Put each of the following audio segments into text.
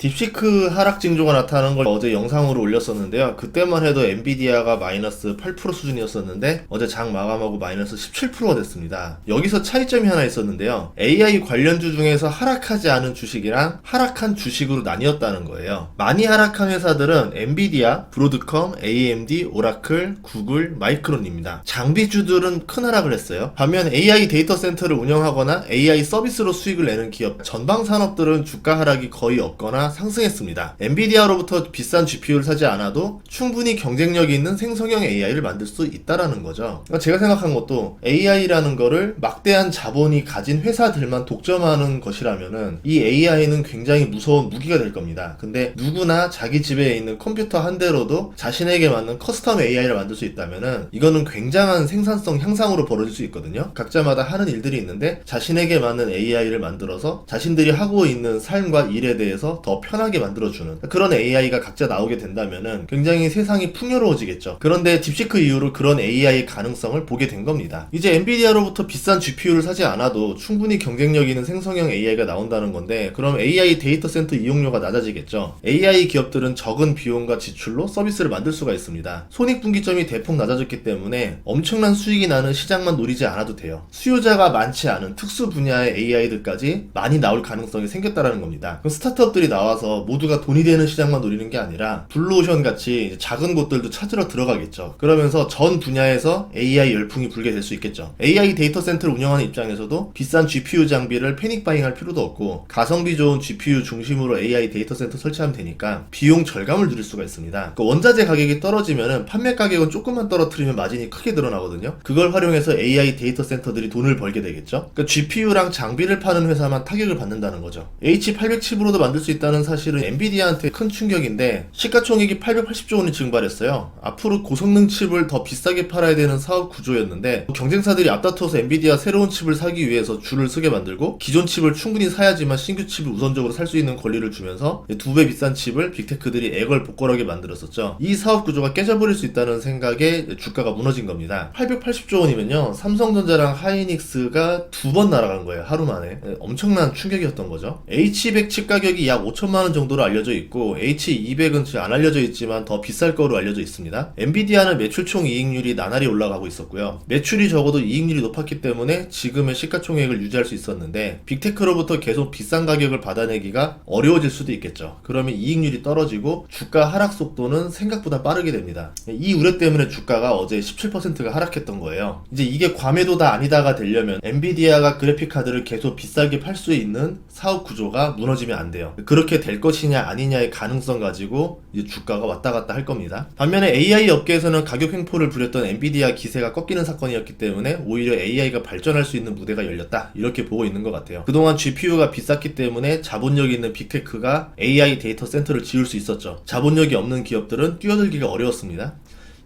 딥시크 하락 징조가 나타나는 걸 어제 영상으로 올렸었는데요. 그때만 해도 엔비디아가 마이너스 8% 수준이었었는데 어제 장 마감하고 마이너스 17%가 됐습니다. 여기서 차이점이 하나 있었는데요. AI 관련주 중에서 하락하지 않은 주식이랑 하락한 주식으로 나뉘었다는 거예요. 많이 하락한 회사들은 엔비디아, 브로드컴, AMD, 오라클, 구글, 마이크론입니다. 장비주들은 큰 하락을 했어요. 반면 AI 데이터 센터를 운영하거나 AI 서비스로 수익을 내는 기업, 전방 산업들은 주가 하락이 거의 없거나 상승했습니다. 엔비디아로부터 비싼 GPU를 사지 않아도 충분히 경쟁력이 있는 생성형 AI를 만들 수 있다라는 거죠. 그러니까 제가 생각한 것도 AI라는 거를 막대한 자본이 가진 회사들만 독점하는 것이라면은 이 AI는 굉장히 무서운 무기가 될 겁니다. 근데 누구나 자기 집에 있는 컴퓨터 한 대로도 자신에게 맞는 커스텀 AI를 만들 수 있다면은 이거는 굉장한 생산성 향상으로 벌어질 수 있거든요. 각자마다 하는 일들이 있는데 자신에게 맞는 AI를 만들어서 자신들이 하고 있는 삶과 일에 대해서 더 편하게 만들어주는 그런 AI가 각자 나오게 된다면은 굉장히 세상이 풍요로워지겠죠. 그런데 딥시크 이후로 그런 AI의 가능성을 보게 된 겁니다. 이제 엔비디아로부터 비싼 GPU를 사지 않아도 충분히 경쟁력 있는 생성형 AI가 나온다는 건데 그럼 AI 데이터 센터 이용료가 낮아지겠죠. AI 기업들은 적은 비용과 지출로 서비스를 만들 수가 있습니다. 손익분기점이 대폭 낮아졌기 때문에 엄청난 수익이 나는 시장만 노리지 않아도 돼요. 수요자가 많지 않은 특수 분야의 AI들까지 많이 나올 가능성이 생겼다라는 겁니다. 그럼 스타트업들이 나와서 모두가 돈이 되는 시장만 노리는 게 아니라 블루오션 같이 작은 곳들도 찾으러 들어가겠죠. 그러면서 전 분야에서 AI 열풍이 불게 될 수 있겠죠. AI 데이터 센터를 운영하는 입장에서도 비싼 GPU 장비를 패닉 바잉 할 필요도 없고 가성비 좋은 GPU 중심으로 AI 데이터 센터 설치하면 되니까 비용 절감을 누릴 수가 있습니다. 그 원자재 가격이 떨어지면은 판매 가격은 조금만 떨어뜨리면 마진이 크게 드러나거든요. 그걸 활용해서 AI 데이터 센터들이 돈을 벌게 되겠죠. 그러니까 GPU랑 장비를 파는 회사만 타격을 받는다는 거죠. H810으로도 만들 수 있다는 사실은 엔비디아한테 큰 충격인데 시가총액이 880조 원이 증발했어요. 앞으로 고성능 칩을 더 비싸게 팔아야 되는 사업 구조였는데 경쟁사들이 앞다퉈서 엔비디아 새로운 칩을 사기 위해서 줄을 서게 만들고 기존 칩을 충분히 사야지만 신규 칩을 우선적으로 살 수 있는 권리를 주면서 2배 비싼 칩을 빅테크들이 애걸복걸하게 만들었었죠. 이 사업 구조가 깨져버릴 수 있다는 생각에 주가가 무너진 겁니다. 880조 원이면요 삼성전자랑 하이닉스가 2번 날아간 거예요. 하루 만에. 엄청난 충격이었던 거죠. H200 칩 가격이 약 5천만원 정도로 알려져 있고 H200은 안 알려져 있지만 더 비쌀 거로 알려져 있습니다. 엔비디아는 매출 총 이익률이 나날이 올라가고 있었고요. 매출이 적어도 이익률이 높았기 때문에 지금의 시가총액을 유지할 수 있었는데 빅테크로부터 계속 비싼 가격을 받아내기가 어려워질 수도 있겠죠. 그러면 이익률이 떨어지고 주가 하락 속도는 생각보다 빠르게 됩니다. 이 우려 때문에 주가가 어제 17%가 하락했던 거예요. 이제 이게 과매도다 아니다가 되려면 엔비디아가 그래픽카드를 계속 비싸게 팔 수 있는 사업 구조가 무너지면 안 돼요. 그렇게 될 것이냐 아니냐의 가능성 가지고 이제 주가가 왔다 갔다 할 겁니다. 반면에 AI 업계에서는 가격 횡포를 부렸던 엔비디아 기세가 꺾이는 사건이었기 때문에 오히려 AI가 발전할 수 있는 무대가 열렸다 이렇게 보고 있는 것 같아요. 그동안 GPU가 비쌌기 때문에 자본력이 있는 빅테크가 AI 데이터 센터를 지을 수 있었죠. 자본력이 없는 기업들은 뛰어들기가 어려웠습니다.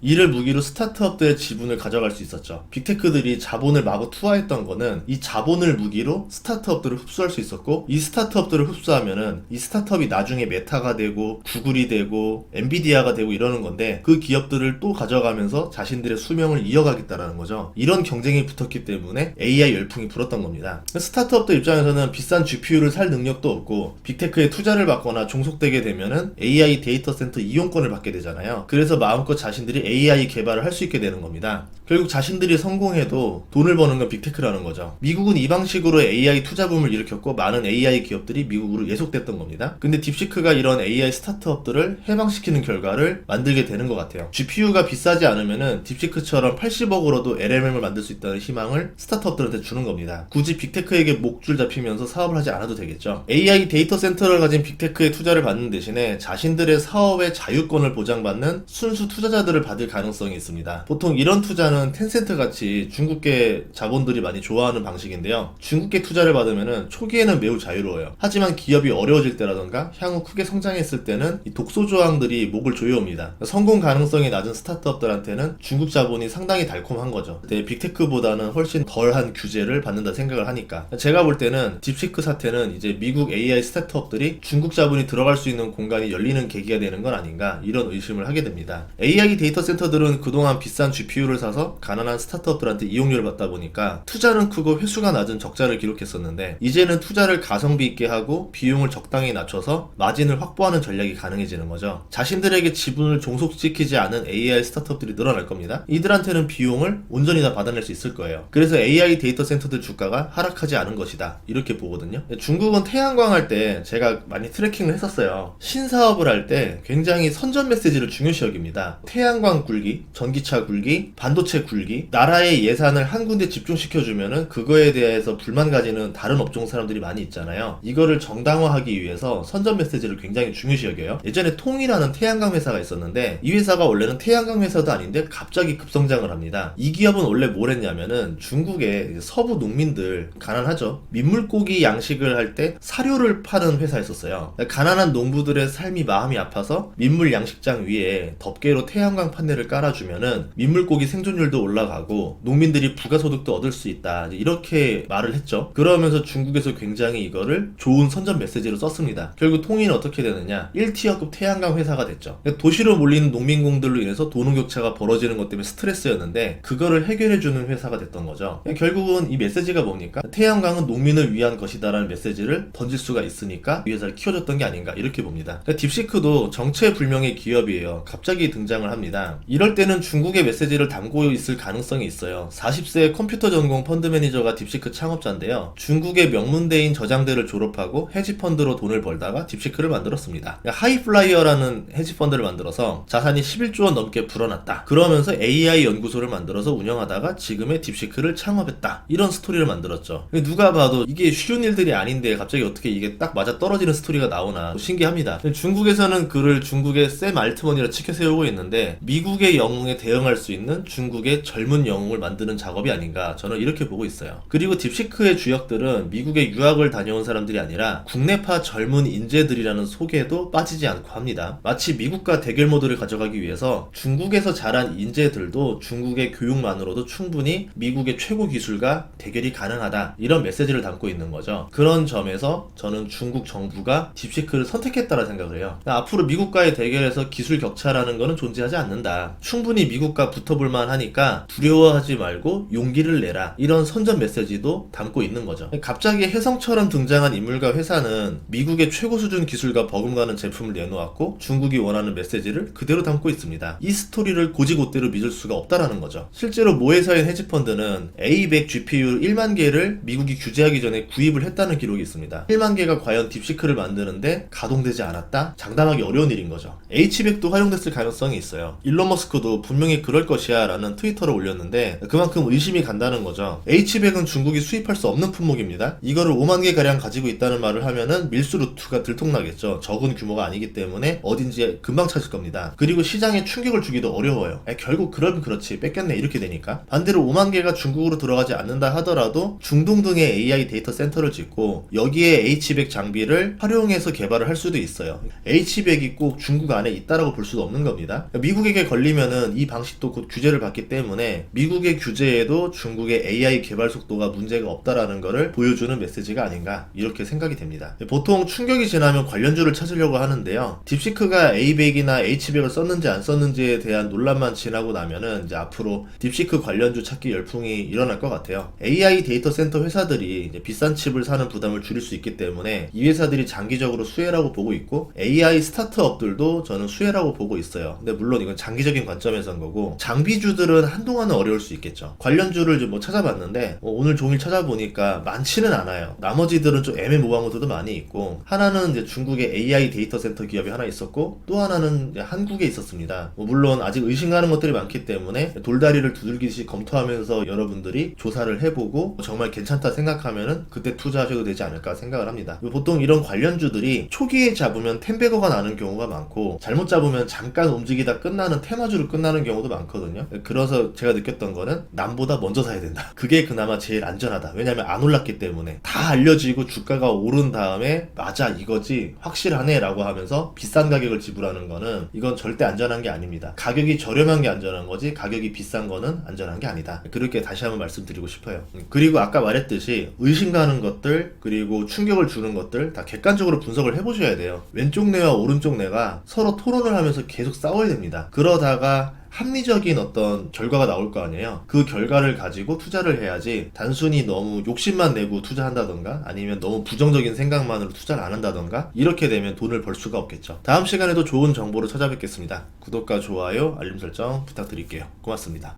이를 무기로 스타트업들의 지분을 가져갈 수 있었죠. 빅테크들이 자본을 마구 투하했던 거는 이 자본을 무기로 스타트업들을 흡수할 수 있었고 이 스타트업들을 흡수하면은 이 스타트업이 나중에 메타가 되고 구글이 되고 엔비디아가 되고 이러는 건데 그 기업들을 또 가져가면서 자신들의 수명을 이어가겠다라는 거죠. 이런 경쟁이 붙었기 때문에 AI 열풍이 불었던 겁니다. 스타트업들 입장에서는 비싼 GPU를 살 능력도 없고 빅테크에 투자를 받거나 종속되게 되면은 AI 데이터 센터 이용권을 받게 되잖아요. 그래서 마음껏 자신들이 AI 개발을 할 수 있게 되는 겁니다. 결국 자신들이 성공해도 돈을 버는 건 빅테크라는 거죠. 미국은 이 방식으로 AI 투자붐을 일으켰고 많은 AI 기업들이 미국으로 예속됐던 겁니다. 근데 딥시크가 이런 AI 스타트업들을 해방시키는 결과를 만들게 되는 것 같아요. GPU가 비싸지 않으면은 딥시크처럼 80억으로도 LLM을 만들 수 있다는 희망을 스타트업들한테 주는 겁니다. 굳이 빅테크에게 목줄 잡히면서 사업을 하지 않아도 되겠죠. AI 데이터 센터를 가진 빅테크에 투자를 받는 대신에 자신들의 사업의 자유권을 보장받는 순수 투자자들을 받을 가능성이 있습니다. 보통 이런 투자는 텐센트 같이 중국계 자본들이 많이 좋아하는 방식인데요. 중국계 투자를 받으면 초기에는 매우 자유로워요. 하지만 기업이 어려워질 때라던가 향후 크게 성장했을 때는 이 독소 조항들이 목을 조여옵니다. 성공 가능성이 낮은 스타트업들한테는 중국 자본이 상당히 달콤한 거죠. 빅테크보다는 훨씬 덜한 규제를 받는다 생각을 하니까 제가 볼 때는 딥시크 사태는 이제 미국 AI 스타트업들이 중국 자본이 들어갈 수 있는 공간이 열리는 계기가 되는 건 아닌가 이런 의심을 하게 됩니다. AI 데이터 센터들은 그동안 비싼 GPU를 사서 가난한 스타트업들한테 이용료를 받다 보니까 투자는 크고 회수가 낮은 적자를 기록했었는데, 이제는 투자를 가성비 있게 하고 비용을 적당히 낮춰서 마진을 확보하는 전략이 가능해지는 거죠. 자신들에게 지분을 종속시키지 않은 AI 스타트업들이 늘어날 겁니다. 이들한테는 비용을 온전히 다 받아낼 수 있을 거예요. 그래서 AI 데이터 센터들 주가가 하락하지 않은 것이다, 이렇게 보거든요. 중국은 태양광 할 때 제가 많이 트래킹을 했었어요. 신사업을 할 때 굉장히 선전 메시지를 중요시 여깁니다. 태양광 굴기, 전기차 굴기, 반도체 굴기, 나라의 예산을 한 군데 집중시켜주면은 그거에 대해서 불만 가지는 다른 업종 사람들이 많이 있잖아요. 이거를 정당화하기 위해서 선전 메시지를 굉장히 중요시 여겨요. 예전에 통이라는 태양광 회사가 있었는데, 이 회사가 원래는 태양광 회사도 아닌데 갑자기 급성장을 합니다. 이 기업은 원래 뭘 했냐면은 중국의 서부 농민들, 가난하죠, 민물고기 양식을 할 때 사료를 파는 회사였었어요. 가난한 농부들의 삶이 마음이 아파서 민물 양식장 위에 덮개로 태양광 판넬을 깔아주면은 민물고기 생존율도 올라가고 농민들이 부가소득도 얻을 수 있다, 이렇게 말을 했죠. 그러면서 중국에서 굉장히 이거를 좋은 선전 메시지로 썼습니다. 결국 통일은 어떻게 되느냐, 1티어급 태양광 회사가 됐죠. 도시로 몰리는 농민공들로 인해서 돈음격차가 벌어지는 것 때문에 스트레스였는데, 그거를 해결해주는 회사가 됐던 거죠. 결국은 이 메시지가 뭡니까? 태양광은 농민을 위한 것이다라는 메시지를 던질 수가 있으니까 이 회사를 키워줬던 게 아닌가, 이렇게 봅니다. 딥시크도 정체불명의 기업이에요. 갑자기 등장을 합니다. 이럴 때는 중국의 메시지를 담고 있을 가능성이 있어요. 40세 컴퓨터 전공 펀드 매니저가 딥시크 창업자인데요. 중국의 명문대인 저장대를 졸업하고 헤지펀드로 돈을 벌다가 딥시크를 만들었습니다. 하이플라이어라는 헤지펀드를 만들어서 자산이 11조 원 넘게 불어났다. 그러면서 AI 연구소를 만들어서 운영하다가 지금의 딥시크를 창업했다. 이런 스토리를 만들었죠. 누가 봐도 이게 쉬운 일들이 아닌데 갑자기 어떻게 이게 딱 맞아 떨어지는 스토리가 나오나 신기합니다. 중국에서는 그를 중국의 샘 알트먼이라 치켜세우고 있는데, 미국의 영웅에 대응할 수 있는 중국의 젊은 영웅을 만드는 작업이 아닌가, 저는 이렇게 보고 있어요. 그리고 딥시크의 주역들은 미국에 유학을 다녀온 사람들이 아니라 국내파 젊은 인재들이라는 소개도 빠지지 않고 합니다. 마치 미국과 대결 모드를 가져가기 위해서 중국에서 자란 인재들도 중국의 교육만으로도 충분히 미국의 최고 기술과 대결이 가능하다, 이런 메시지를 담고 있는 거죠. 그런 점에서 저는 중국 정부가 딥시크를 선택했다라 생각을 해요. 앞으로 미국과의 대결에서 기술 격차라는 거는 존재하지 않는다. 충분히 미국과 붙어볼만 하니까 두려워하지 말고 용기를 내라, 이런 선전 메시지도 담고 있는 거죠. 갑자기 혜성처럼 등장한 인물과 회사는 미국의 최고 수준 기술과 버금가는 제품을 내놓았고 중국이 원하는 메시지를 그대로 담고 있습니다. 이 스토리를 고지고대로 믿을 수가 없다라는 거죠. 실제로 모 회사인 헤지펀드는 A100 GPU 1만 개를 미국이 규제하기 전에 구입을 했다는 기록이 있습니다. 1만 개가 과연 딥시크를 만드는데 가동되지 않았다? 장담하기 어려운 일인 거죠. H100도 활용됐을 가능성이 있어요. 일론 머스크도 분명히 그럴 것이야 라는 트위터를 올렸는데 그만큼 의심이 간다는 거죠. H100은 중국이 수입할 수 없는 품목입니다. 이거를 5만 개 가량 가지고 있다는 말을 하면은 밀수 루트가 들통나겠죠. 적은 규모가 아니기 때문에 어딘지 금방 찾을 겁니다. 그리고 시장에 충격을 주기도 어려워요. 결국 그러면 그렇지 뺏겼네, 이렇게 되니까. 반대로 5만 개가 중국으로 들어가지 않는다 하더라도 중동 등의 AI 데이터 센터를 짓고 여기에 H100 장비를 활용해서 개발을 할 수도 있어요. H100이 꼭 중국 안에 있다라고 볼 수도 없는 겁니다. 미국에게 걸리면은 이 방식도 곧 규제를 받기 때문에 미국의 규제에도 중국의 AI 개발 속도가 문제가 없다라는 것을 보여주는 메시지가 아닌가, 이렇게 생각이 됩니다. 보통 충격이 지나면 관련주를 찾으려고 하는데요. 딥시크가 A100이나 H100을 썼는지 안 썼는지에 대한 논란만 지나고 나면은 이제 앞으로 딥시크 관련주 찾기 열풍이 일어날 것 같아요. AI 데이터 센터 회사들이 이제 비싼 칩을 사는 부담을 줄일 수 있기 때문에 이 회사들이 장기적으로 수혜라고 보고 있고, AI 스타트업들도 저는 수혜라고 보고 있어요. 근데 물론 이건 장기적인 관점에서인 거고, 장비주들은 한동안은 어려울 수 있겠죠. 관련주를 좀 찾아봤는데 오늘 종일 찾아보니까 많지는 않아요. 나머지들은 좀 애매모호한 것들도 많이 있고, 하나는 이제 중국의 AI 데이터 센터 기업이 하나 있었고, 또 하나는 이제 한국에 있었습니다. 물론 아직 의심가는 것들이 많기 때문에 돌다리를 두들기듯이 검토하면서 여러분들이 조사를 해보고 정말 괜찮다 생각하면은 그때 투자하셔도 되지 않을까 생각을 합니다. 보통 이런 관련주들이 초기에 잡으면 텐베거가 나는 경우가 많고, 잘못 잡으면 잠깐 움직이다 끝나는 테마주로 끝나는 경우도 많거든요. 그래서 제가 느꼈던 거는 남보다 먼저 사야 된다. 그게 그나마 제일 안전하다. 왜냐면 안 올랐기 때문에. 다 알려지고 주가가 오른 다음에 맞아 이거지 확실하네 라고 하면서 비싼 가격을 지불하는 거는 이건 절대 안전한 게 아닙니다. 가격이 저렴한 게 안전한 거지 가격이 비싼 거는 안전한 게 아니다. 그렇게 다시 한번 말씀드리고 싶어요. 그리고 아까 말했듯이 의심 가는 것들, 그리고 충격을 주는 것들 다 객관적으로 분석을 해보셔야 돼요. 왼쪽 뇌와 오른쪽 뇌가 서로 토론을 하면서 계속 싸워야 됩니다. 그런 그러다가 합리적인 어떤 결과가 나올 거 아니에요. 그 결과를 가지고 투자를 해야지 단순히 너무 욕심만 내고 투자한다던가 아니면 너무 부정적인 생각만으로 투자를 안 한다던가 이렇게 되면 돈을 벌 수가 없겠죠. 다음 시간에도 좋은 정보로 찾아뵙겠습니다. 구독과 좋아요, 알림 설정 부탁드릴게요. 고맙습니다.